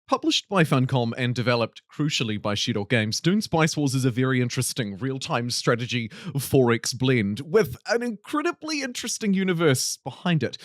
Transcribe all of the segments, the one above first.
Published by Funcom and developed crucially by Shiro Games, Dune Spice Wars is a very interesting real-time strategy 4X blend with an incredibly interesting universe behind it.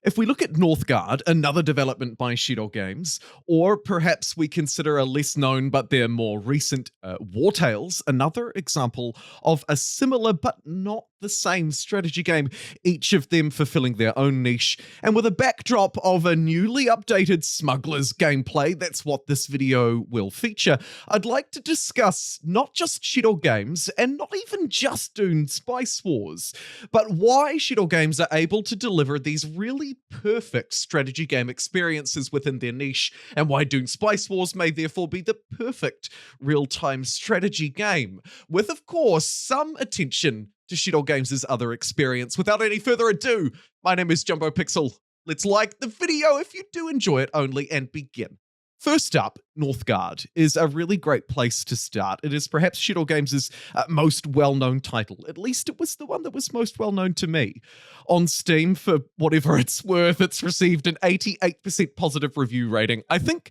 If we look at Northguard, another development by Shiro Games, or perhaps we consider a less known but they're more recent Wartales, another example of a similar but not the same strategy game, each of them fulfilling their own niche, and with a backdrop of a newly updated smugglers gameplay, that's what this video will feature. I'd like to discuss not just Shiro Games, and not even just Dune Spice Wars, but why Shiro Games are able to deliver these really perfect strategy game experiences within their niche, and why Dune Spice Wars may therefore be the perfect real-time strategy game, with of course some attention to Shiro Games' other experience. Without any further ado, my name is JumboPixel. Let's like the video if you do enjoy it only and begin. First up, Northguard is a really great place to start. It is perhaps Shiro Games' most well-known title. At least it was the one that was most well-known to me. On Steam, for whatever it's worth, it's received an 88% positive review rating. I think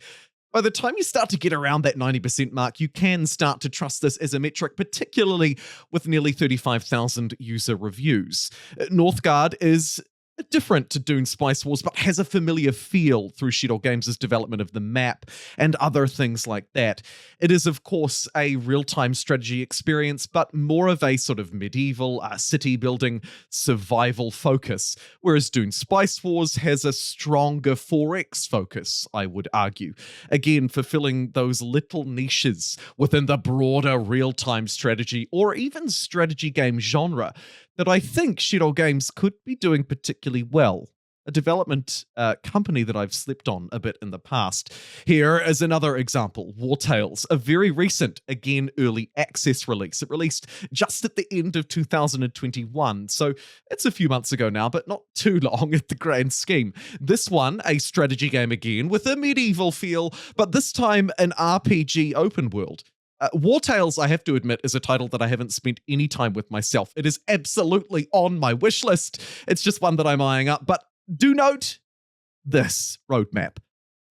by the time you start to get around that 90% mark, you can start to trust this as a metric, particularly with nearly 35,000 user reviews. Northguard is different to Dune Spice Wars, but has a familiar feel through Shiro Games' development of the map and other things like that. It is, of course, a real-time strategy experience, but more of a sort of medieval city-building survival focus, whereas Dune Spice Wars has a stronger 4X focus, I would argue. Again, fulfilling those little niches within the broader real-time strategy or even strategy game genre that I think Shiro Games could be doing particularly well. A development company that I've slept on a bit in the past. Here is another example, Wartales, a very recent, again, early access release. It released just at the end of 2021, so it's a few months ago now, but not too long at the grand scheme. This one, a strategy game again, with a medieval feel, but this time an RPG open world. Wartales, I have to admit, is a title that I haven't spent any time with myself. It is absolutely on my wish list. It's just one that I'm eyeing up. But do note this roadmap.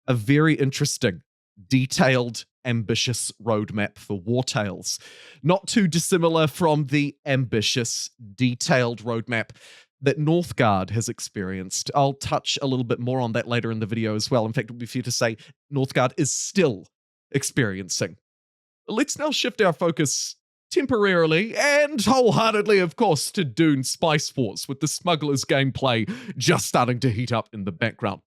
A very interesting, detailed, ambitious roadmap for Wartales. Not too dissimilar from the ambitious, detailed roadmap that Northguard has experienced. I'll touch a little bit more on that later in the video as well. In fact, it would be fair to say Northguard is still experiencing. Let's now shift our focus temporarily and wholeheartedly, of course, to Dune Spice Wars, with the smugglers gameplay just starting to heat up in the background.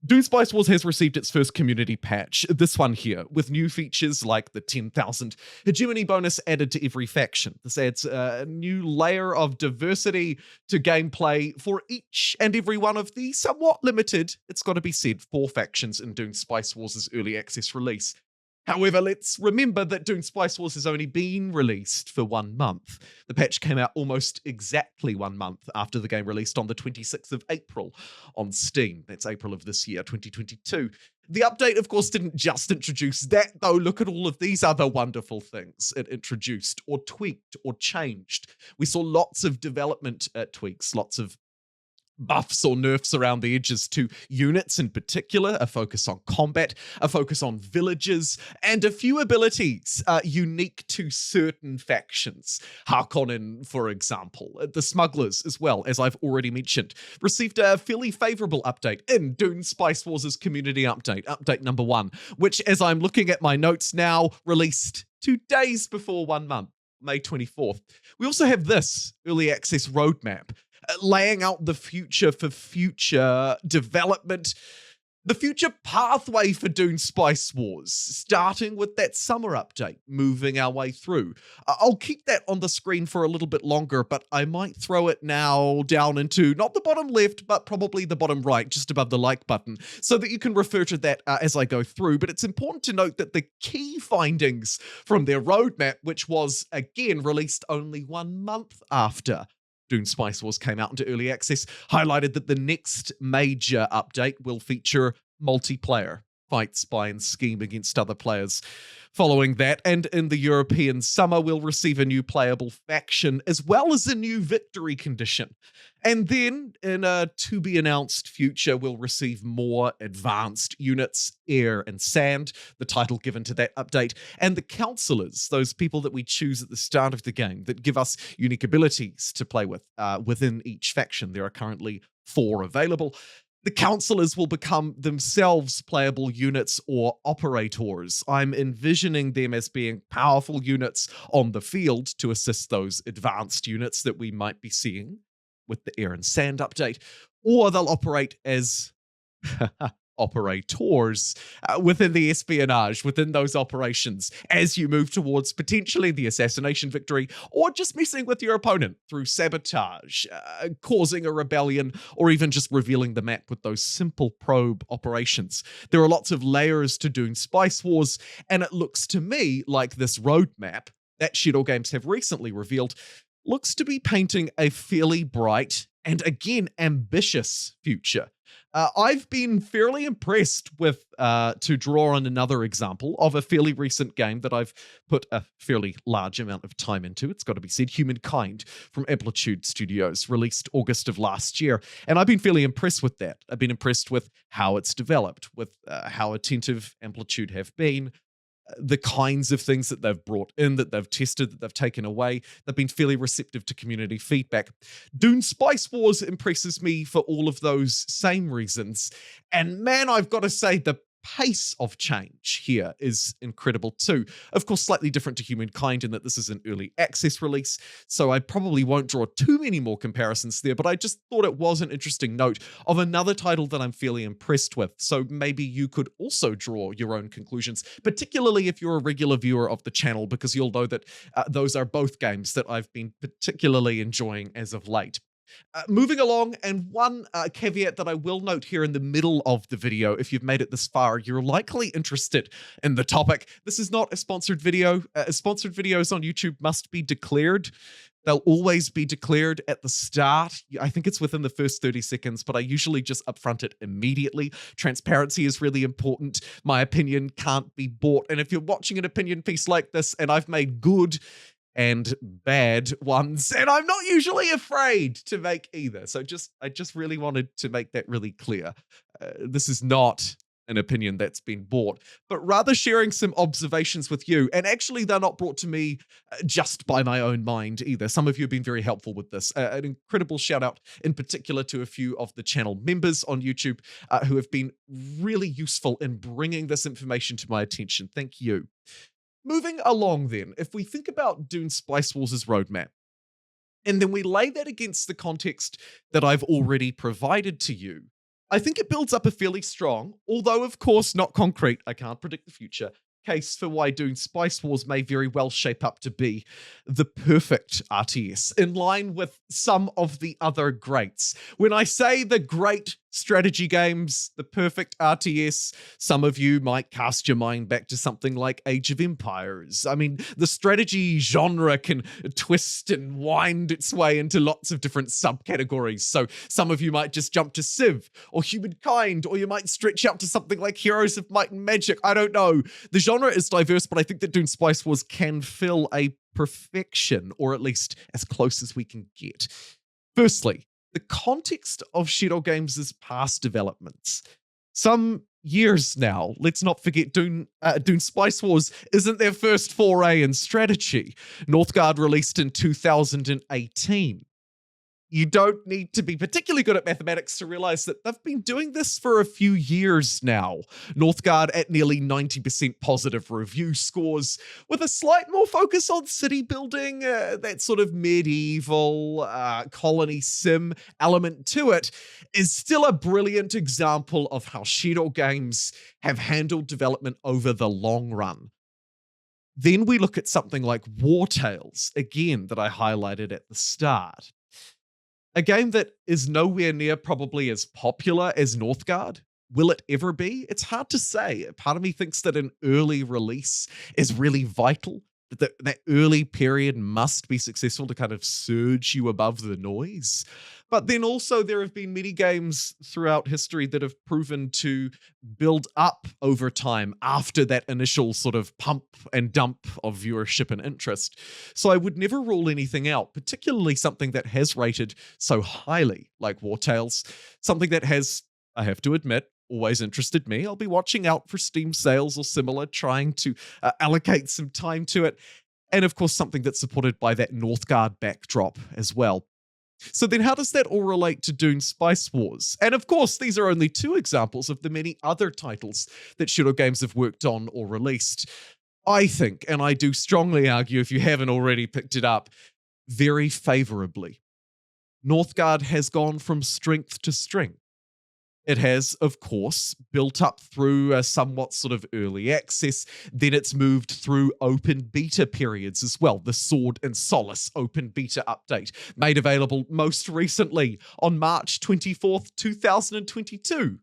Dune Spice Wars has received its first community patch, this one here, with new features like the 10,000 hegemony bonus added to every faction. This adds a new layer of diversity to gameplay for each and every one of the somewhat limited, it's got to be said, 4 factions in Dune Spice Wars' early access release. However, let's remember that Dune Spice Wars has only been released for 1 month. The patch came out almost exactly 1 month after the game released on the 26th of April on Steam. That's April of this year, 2022. The update, of course, didn't just introduce that, though. Look at all of these other wonderful things it introduced or tweaked or changed. We saw lots of development tweaks, lots of buffs or nerfs around the edges to units in particular, a focus on combat, a focus on villages, and a few abilities unique to certain factions. Harkonnen, for example. The smugglers, as well, as I've already mentioned, received a fairly favourable update in Dune Spice Wars' community update, update number 1, which, as I'm looking at my notes now, released 2 days before 1 month, May 24th. We also have this early access roadmap, laying out the future for future development, the future pathway for Dune Spice Wars, starting with that summer update, moving our way through. I'll keep that on the screen for a little bit longer, but I might throw it now down into not the bottom left, but probably the bottom right, just above the like button, so that you can refer to that as I go through. But it's important to note that the key findings from their roadmap, which was, again, released only 1 month after Dune Spice Wars came out into early access, highlighted that the next major update will feature multiplayer. fight, spy, and scheme against other players. Following that, and in the European summer, we'll receive a new playable faction as well as a new victory condition. And then, in a to-be-announced future, we'll receive more advanced units, air and sand, the title given to that update, and the counselors, those people that we choose at the start of the game that give us unique abilities to play with within each faction. There are currently 4 available. The counselors will become themselves playable units or operators. I'm envisioning them as being powerful units on the field to assist those advanced units that we might be seeing with the air and sand update, or they'll operate as operators within the espionage, within those operations, as you move towards potentially the assassination victory, or just messing with your opponent through sabotage, causing a rebellion, or even just revealing the map with those simple probe operations. There are lots of layers to Dune Spice Wars, and it looks to me like this roadmap that Shiro Games have recently revealed looks to be painting a fairly bright and, again, ambitious future. I've been fairly impressed with, to draw on another example of a fairly recent game that I've put a fairly large amount of time into. It's got to be said, Humankind from Amplitude Studios, released August of last year. And I've been fairly impressed with that. I've been impressed with how it's developed, with how attentive Amplitude have been, the kinds of things that they've brought in, that they've tested, that they've taken away. They've been fairly receptive to community feedback. Dune Spice Wars impresses me for all of those same reasons. And man, I've got to say, the pace of change here is incredible too. Of course, slightly different to Humankind in that this is an early access release, so I probably won't draw too many more comparisons there, but I just thought it was an interesting note of another title that I'm fairly impressed with, so maybe you could also draw your own conclusions, particularly if you're a regular viewer of the channel, because you'll know that those are both games that I've been particularly enjoying as of late. Moving along, and one caveat that I will note here in the middle of the video, if you've made it this far, you're likely interested in the topic. This is not a sponsored video. Sponsored videos on YouTube must be declared. They'll always be declared at the start. I think it's within the first 30 seconds, but I usually just upfront it immediately. Transparency is really important. My opinion can't be bought. And if you're watching an opinion piece like this, and I've made good and bad ones, and I'm not usually afraid to make either. So I just really wanted to make that really clear. This is not an opinion that's been bought, but rather sharing some observations with you. And actually, they're not brought to me just by my own mind either. Some of you have been very helpful with this. An incredible shout out in particular to a few of the channel members on YouTube who have been really useful in bringing this information to my attention. Thank you. Moving along then, if we think about Dune Spice Wars' roadmap, and then we lay that against the context that I've already provided to you, I think it builds up a fairly strong, although of course not concrete, I can't predict the future, case for why Dune Spice Wars may very well shape up to be the perfect RTS, in line with some of the other greats. When I say the great strategy games, the perfect RTS, some of you might cast your mind back to something like Age of Empires. I mean, the strategy genre can twist and wind its way into lots of different subcategories. So some of you might just jump to Civ or Humankind, or you might stretch out to something like Heroes of Might and Magic. I don't know. The genre is diverse, but I think that Dune Spice Wars can fill a perfection, or at least as close as we can get. Firstly, the context of Shiro Games' past developments. Some years now, let's not forget Dune Spice Wars isn't their first foray in strategy. Northguard released in 2018. You don't need to be particularly good at mathematics to realize that they've been doing this for a few years now. Northguard at nearly 90% positive review scores, with a slight more focus on city building, that sort of medieval colony sim element to it, is still a brilliant example of how Shiro Games have handled development over the long run. Then we look at something like Wartales, again, that I highlighted at the start. A game that is nowhere near probably as popular as Northguard. Will it ever be? It's hard to say. Part of me thinks that an early release is really vital that early period must be successful to kind of surge you above the noise. But then also there have been many games throughout history that have proven to build up over time after that initial sort of pump and dump of viewership and interest. So I would never rule anything out, particularly something that has rated so highly like Wartales, something that has, I have to admit, always interested me. I'll be watching out for Steam sales or similar, trying to allocate some time to it. And of course, something that's supported by that Northguard backdrop as well. So then how does that all relate to Dune Spice Wars? And of course, these are only two examples of the many other titles that Shiro Games have worked on or released. I think, and I do strongly argue if you haven't already picked it up, very favorably. Northgard has gone from strength to strength. It has, of course, built up through a somewhat sort of early access. Then it's moved through open beta periods as well. The Sword and Solace open beta update, made available most recently on March 24th, 2022.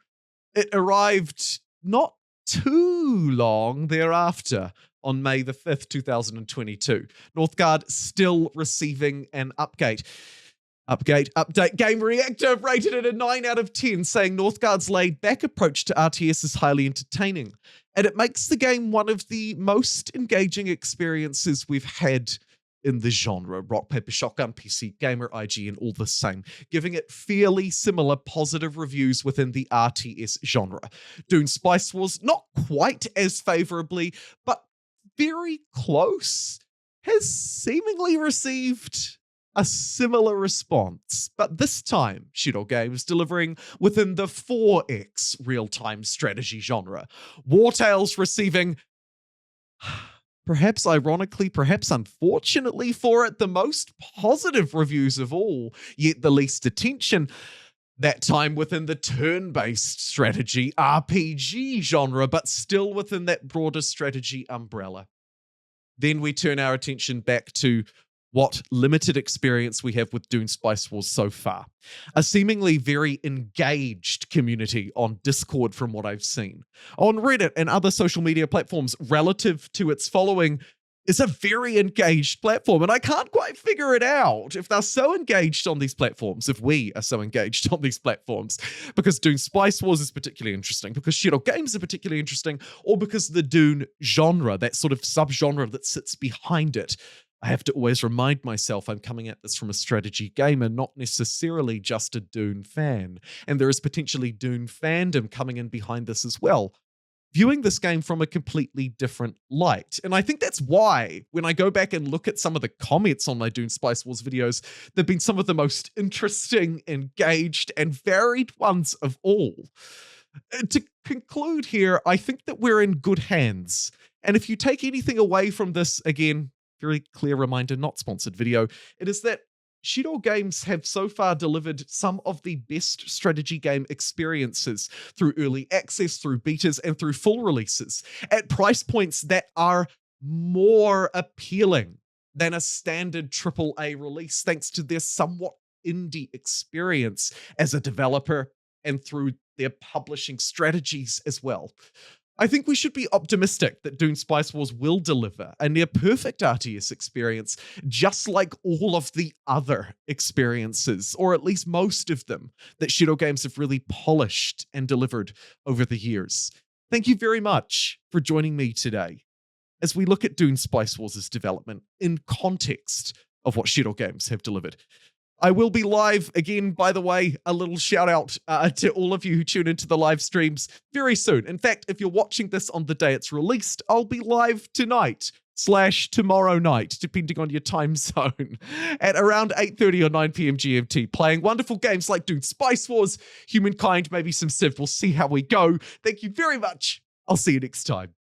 It arrived not too long thereafter on May the 5th, 2022. Northgard still receiving an update. Game Reactor rated it a 9 out of 10, saying Northgard's laid-back approach to RTS is highly entertaining, and it makes the game one of the most engaging experiences we've had in the genre. Rock, Paper, Shotgun, PC Gamer, IGN, all the same, giving it fairly similar positive reviews within the RTS genre. Dune Spice Wars, not quite as favorably, but very close, has seemingly received a similar response, but this time Shiro Games delivering within the 4X real-time strategy genre. Wartales receiving, perhaps ironically, perhaps unfortunately for it, the most positive reviews of all, yet the least attention. That time within the turn-based strategy RPG genre, but still within that broader strategy umbrella. Then we turn our attention back to what limited experience we have with Dune Spice Wars so far. A seemingly very engaged community on Discord from what I've seen. On Reddit and other social media platforms relative to its following is a very engaged platform, and I can't quite figure it out if they're so engaged on these platforms, if we are so engaged on these platforms, because Dune Spice Wars is particularly interesting, because Shiro Games are particularly interesting, or because the Dune genre, that sort of subgenre that sits behind it. I have to always remind myself I'm coming at this from a strategy gamer, not necessarily just a Dune fan. And there is potentially Dune fandom coming in behind this as well, viewing this game from a completely different light. And I think that's why, when I go back and look at some of the comments on my Dune Spice Wars videos, they've been some of the most interesting, engaged, and varied ones of all. To conclude here, I think that we're in good hands. And if you take anything away from this, again, very clear reminder, not sponsored video, it is that Shiro Games have so far delivered some of the best strategy game experiences through early access, through betas, and through full releases at price points that are more appealing than a standard AAA release, thanks to their somewhat indie experience as a developer and through their publishing strategies as well. I think we should be optimistic that Dune Spice Wars will deliver a near-perfect RTS experience, just like all of the other experiences, or at least most of them, that Shiro Games have really polished and delivered over the years. Thank you very much for joining me today as we look at Dune Spice Wars' development in context of what Shiro Games have delivered. I will be live again, by the way, a little shout out to all of you who tune into the live streams very soon. In fact, if you're watching this on the day it's released, I'll be live tonight/tomorrow night, depending on your time zone, at around 8:30 or 9 p.m. GMT, playing wonderful games like Dune Spice Wars, Humankind, maybe some Civ. We'll see how we go. Thank you very much. I'll see you next time.